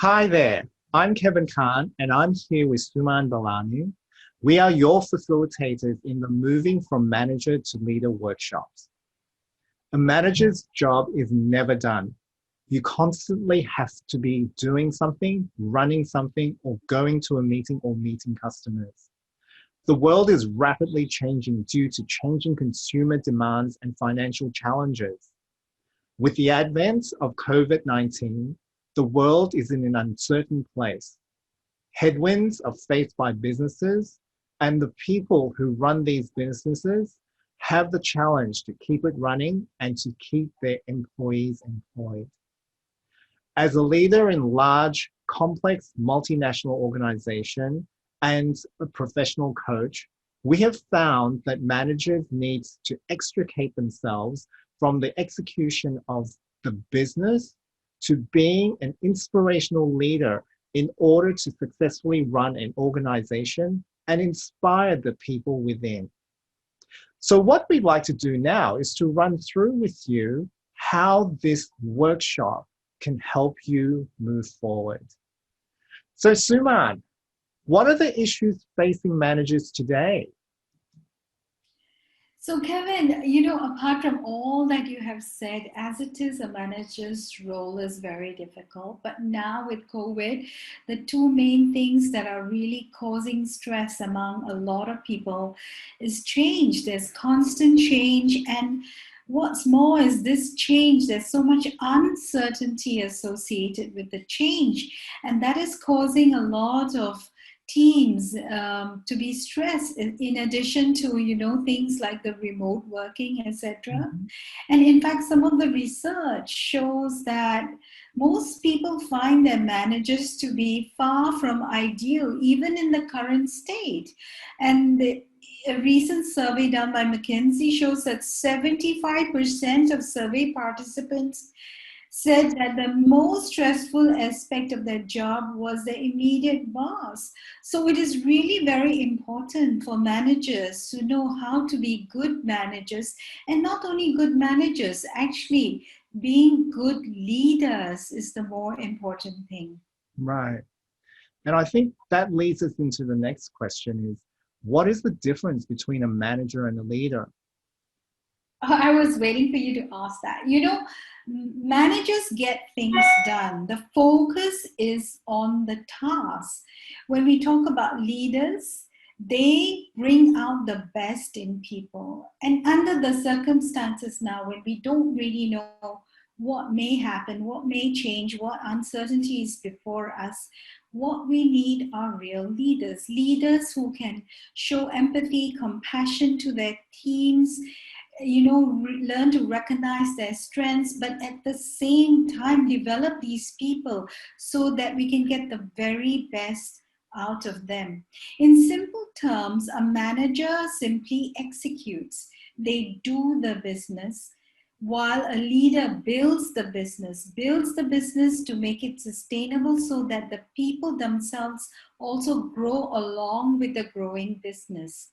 Hi there, I'm Kevin Khan and I'm here with Suman Balani. We are your facilitators in the Moving from Manager to Leader workshops. A manager's job is never done. You constantly have to be doing something, running something, or going to a meeting or meeting customers. The world is rapidly changing due to changing consumer demands and financial challenges. With the advent of COVID-19, the world is in an uncertain place. Headwinds are faced by businesses, and the people who run these businesses have the challenge to keep it running and to keep their employees employed. As a leader in large, complex, multinational organization and a professional coach, we have found that managers need to extricate themselves from the execution of the business to being an inspirational leader in order to successfully run an organization and inspire the people within. So what we'd like to do now is to run through with you how this workshop can help you move forward. So Suman, what are the issues facing managers today? So, Kevin, apart from all that you have said, as it is, a manager's role is very difficult. But now with COVID, the two main things that are really causing stress among a lot of people is change. There's constant change. And what's more is this change, there's so much uncertainty associated with the change. And that is causing a lot of teams to be stressed in addition to things like the remote working, etc. Mhm. And in fact, some of the research shows that most people find their managers to be far from ideal even in the current state. And a recent survey done by McKinsey shows that 75% of survey participants said that the most stressful aspect of their job was the immediate boss. So it is really very important for managers to know how to be good managers, and not only good managers, actually being good leaders is the more important thing. Right. And I think that leads us into the next question is, what is the difference between a manager and a leader? I was waiting for you to ask that. Managers get things done. The focus is on the task. When we talk about leaders, they bring out the best in people. And under the circumstances now, when we don't really know what may happen, what may change, what uncertainty is before us, what we need are real leaders. Leaders who can show empathy, compassion to their teams, learn to recognize their strengths, but at the same time develop these people so that we can get the very best out of them. In simple terms, a manager simply executes. They do the business, while a leader builds the business to make it sustainable so that the people themselves also grow along with the growing business.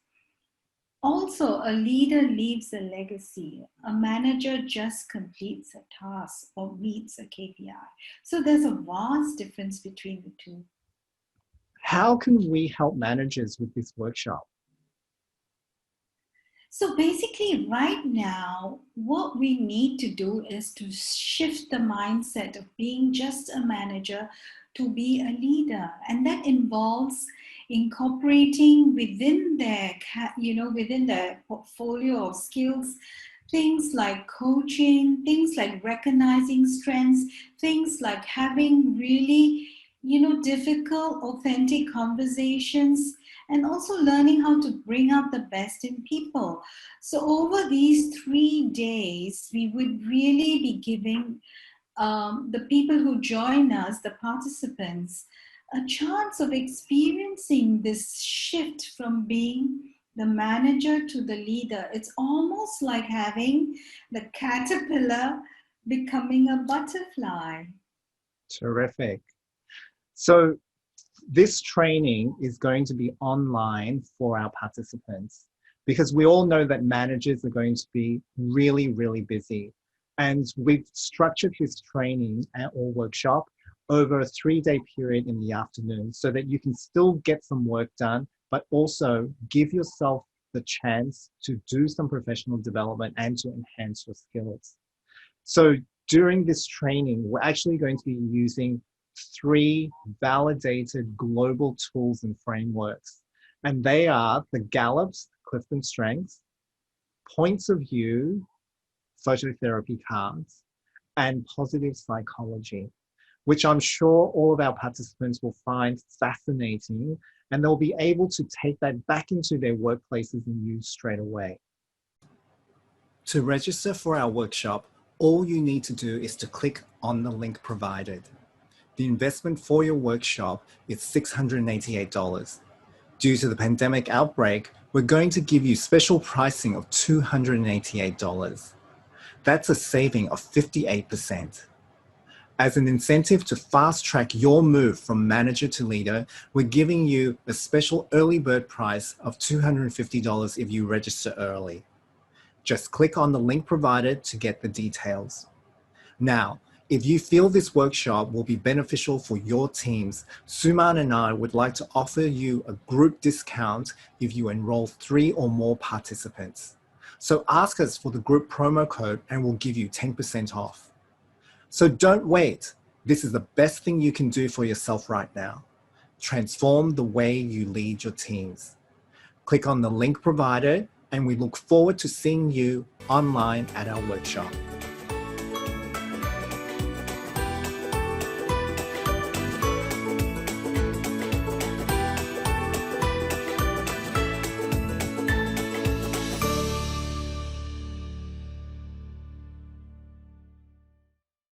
Also, a leader leaves a legacy. A manager just completes a task or meets a KPI. So there's a vast difference between the two. How can we help managers with this workshop? So basically, right now, what we need to do is to shift the mindset of being just a manager to be a leader. And that involves incorporating within their portfolio of skills, things like coaching, things like recognizing strengths, things like having really, difficult, authentic conversations, and also learning how to bring out the best in people. So, over these 3 days, we would really be giving the people who join us, the participants, a chance of experiencing this shift from being the manager to the leader. It's almost like having the caterpillar becoming a butterfly. Terrific. So this training is going to be online for our participants because we all know that managers are going to be really, really busy. And we've structured this training or workshop over a 3-day period in the afternoon so that you can still get some work done, but also give yourself the chance to do some professional development and to enhance your skills. So during this training, we're actually going to be using 3 validated global tools and frameworks. And they are the Gallup's Clifton Strengths, Points of View, phototherapy cards, and positive psychology, which I'm sure all of our participants will find fascinating, and they'll be able to take that back into their workplaces and use straight away. To register for our workshop, all you need to do is to click on the link provided. The investment for your workshop is $688. Due to the pandemic outbreak, we're going to give you special pricing of $288. That's a saving of 58%. As an incentive to fast track your move from manager to leader, we're giving you a special early bird price of $250 if you register early. Just click on the link provided to get the details. Now, if you feel this workshop will be beneficial for your teams, Suman and I would like to offer you a group discount if you enroll 3 or more participants. So ask us for the group promo code and we'll give you 10% off. So don't wait. This is the best thing you can do for yourself right now. Transform the way you lead your teams. Click on the link provided and we look forward to seeing you online at our workshop.